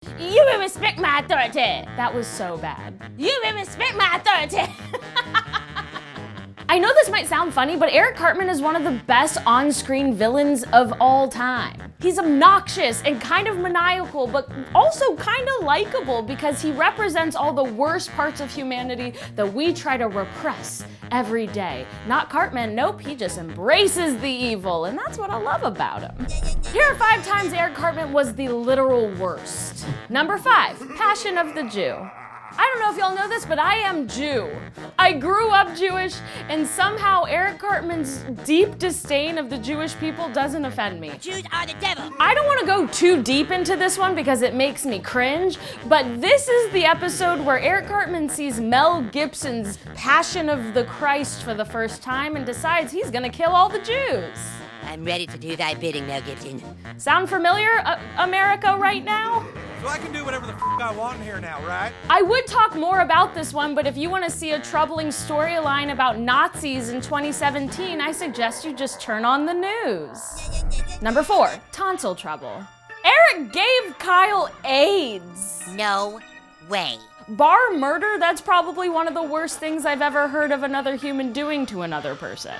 You will respect my authority. That was so bad. You will respect my authority. I know this might sound funny, but Eric Cartman is one of the best on-screen villains of all time. He's obnoxious and kind of maniacal, but also kind of likable because he represents all the worst parts of humanity that we try to repress every day. Not Cartman, nope, he just embraces the evil, and that's what I love about him. Here are 5 times Eric Cartman was the literal worst. Number 5, Passion of the Jew. I don't know if y'all know this, but I am Jew. I grew up Jewish, and somehow Eric Cartman's deep disdain of the Jewish people doesn't offend me. Jews are the devil. I don't want to go too deep into this one because it makes me cringe, but this is the episode where Eric Cartman sees Mel Gibson's Passion of the Christ for the first time and decides he's gonna kill all the Jews. I'm ready to do thy bidding, Mel Gibson. Sound familiar, America, right now? So I can do whatever the I want in here now, right? I would talk more about this one, but if you want to see a troubling storyline about Nazis in 2017, I suggest you just turn on the news. Number 4, Tonsil Trouble. Eric gave Kyle AIDS. No way. Bar murder, that's probably one of the worst things I've ever heard of another human doing to another person.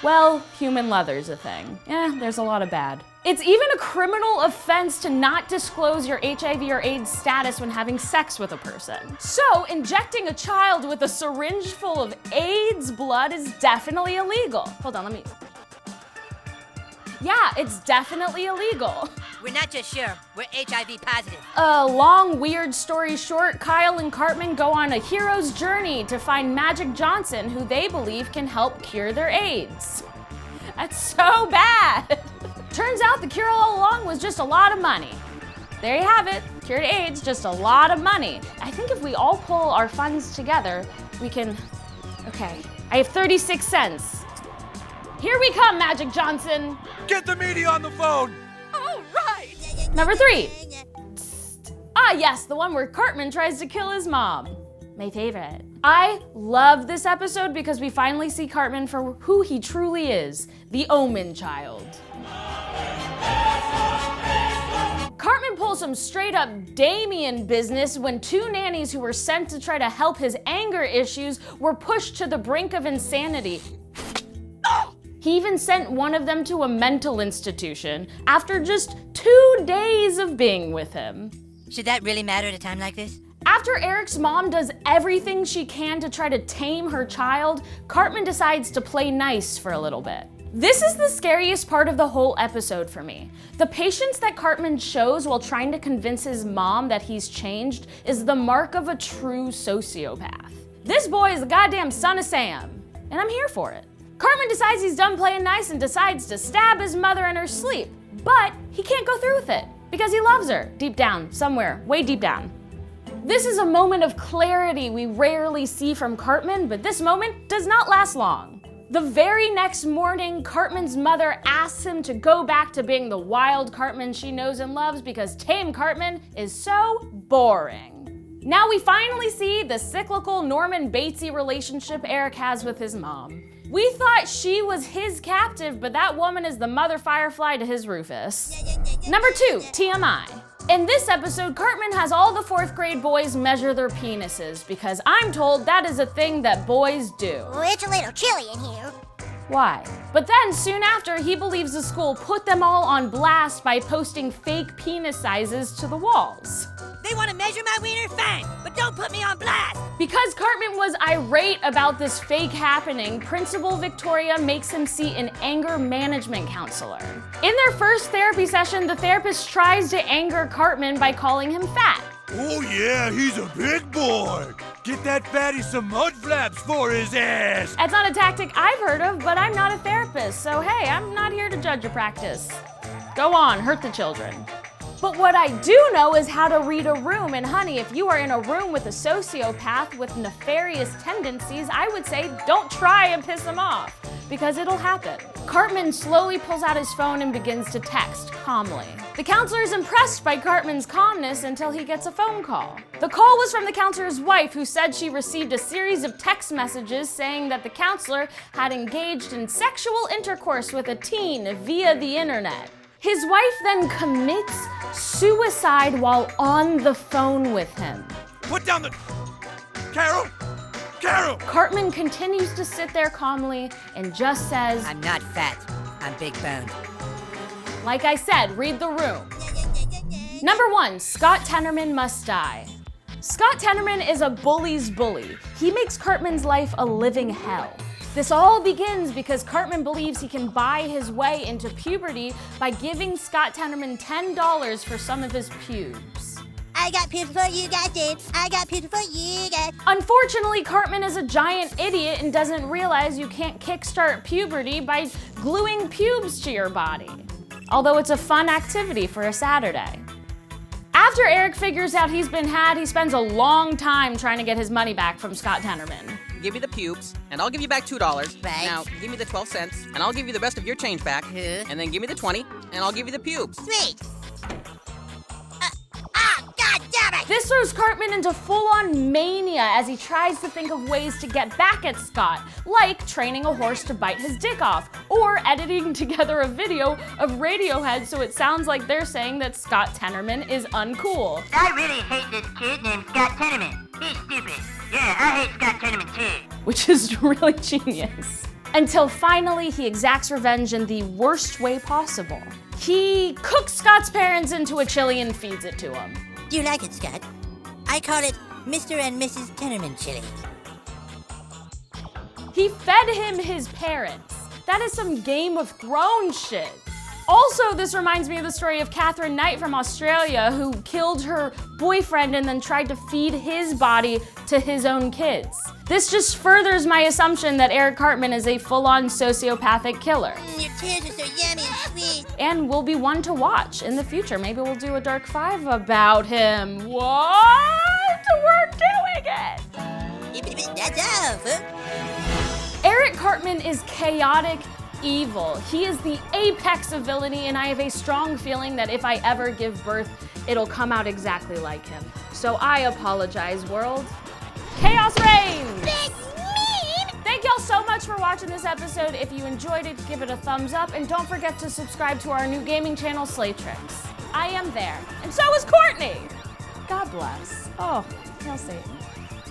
Well, human leather's a thing. There's a lot of bad. It's even a criminal offense to not disclose your HIV or AIDS status when having sex with a person. So, injecting a child with a syringe full of AIDS blood is definitely illegal. Hold on, Yeah, it's definitely illegal. We're not just sure, we're HIV positive. Long, weird story short, Kyle and Cartman go on a hero's journey to find Magic Johnson, who they believe can help cure their AIDS. That's so bad. Turns out the cure all along was just a lot of money. There you have it, cured AIDS, just a lot of money. I think if we all pull our funds together, we can, okay, I have 36 cents. Here we come, Magic Johnson. Get the media on the phone! All right. Number 3. Ah, yes, the one where Cartman tries to kill his mom. My favorite. I love this episode because we finally see Cartman for who he truly is, the Omen Child. Cartman pulls some straight up Damien business when 2 nannies who were sent to try to help his anger issues were pushed to the brink of insanity. He even sent one of them to a mental institution after just 2 days of being with him. Should that really matter at a time like this? After Eric's mom does everything she can to try to tame her child, Cartman decides to play nice for a little bit. This is the scariest part of the whole episode for me. The patience that Cartman shows while trying to convince his mom that he's changed is the mark of a true sociopath. This boy is the goddamn son of Sam, and I'm here for it. Cartman decides he's done playing nice and decides to stab his mother in her sleep, but he can't go through with it because he loves her deep down, somewhere, way deep down. This is a moment of clarity we rarely see from Cartman, but this moment does not last long. The very next morning, Cartman's mother asks him to go back to being the wild Cartman she knows and loves because tame Cartman is so boring. Now we finally see the cyclical Norman Batesy relationship Eric has with his mom. We thought she was his captive, but that woman is the mother Firefly to his Rufus. Number 2, TMI. In this episode, Cartman has all the 4th grade boys measure their penises because I'm told that is a thing that boys do. It's a little chilly in here. Why? But then soon after, he believes the school put them all on blast by posting fake penis sizes to the walls. They want to measure my wiener? Fine, but don't put me on blast. Because Cartman was irate about this fake happening, Principal Victoria makes him see an anger management counselor. In their first therapy session, the therapist tries to anger Cartman by calling him fat. Oh yeah, he's a big boy! Get that fatty some mud flaps for his ass! That's not a tactic I've heard of, but I'm not a therapist, so hey, I'm not here to judge your practice. Go on, hurt the children. But what I do know is how to read a room, and honey, if you are in a room with a sociopath with nefarious tendencies, I would say don't try and piss them off, because it'll happen. Cartman slowly pulls out his phone and begins to text calmly. The counselor is impressed by Cartman's calmness until he gets a phone call. The call was from the counselor's wife, who said she received a series of text messages saying that the counselor had engaged in sexual intercourse with a teen via the internet. His wife then commits suicide while on the phone with him. Put down the... Carol! Carol! Cartman continues to sit there calmly and just says, I'm not fat. I'm big boned. like I said, read the room. Number 1, Scott Tenorman must die. Scott Tenorman is a bully's bully. He makes Cartman's life a living hell. This all begins because Cartman believes he can buy his way into puberty by giving Scott Tenorman $10 for some of his pubes. I got pubes for you guys, dude. I got pubes for you guys. Unfortunately, Cartman is a giant idiot and doesn't realize you can't kickstart puberty by gluing pubes to your body. Although it's a fun activity for a Saturday. After Eric figures out he's been had, he spends a long time trying to get his money back from Scott Tenorman. Give me the pubes, and I'll give you back $2. Right. Now, give me the 12 cents, and I'll give you the rest of your change back. And then give me the 20, and I'll give you the pubes. Sweet. God damn it! This throws Cartman into full-on mania as he tries to think of ways to get back at Scott, like training a horse to bite his dick off, or editing together a video of Radiohead so it sounds like they're saying that Scott Tenorman is uncool. I really hate this kid named Scott Tenorman. He's stupid. Yeah, I hate Scott Tenorman too. Which is really genius. Until finally he exacts revenge in the worst way possible. He cooks Scott's parents into a chili and feeds it to him. Do you like it, Scott? I call it Mr. and Mrs. Tenorman chili. He fed him his parents. That is some Game of Thrones shit. Also, this reminds me of the story of Catherine Knight from Australia who killed her boyfriend and then tried to feed his body to his own kids. This just furthers my assumption that Eric Cartman is a full-on sociopathic killer. Your tears are so yummy and sweet. And will be one to watch in the future. Maybe we'll do a Dark 5 about him. What? We're doing it! That's all, folks. Eric Cartman is chaotic evil. He is the apex of villainy, and I have a strong feeling that if I ever give birth, it'll come out exactly like him. So I apologize, world. Chaos reigns! Big mean! Thank y'all so much for watching this episode. If you enjoyed it, give it a thumbs up, and don't forget to subscribe to our new gaming channel, Slay Tricks. I am there, and so is Courtney! God bless. Oh, hail Satan.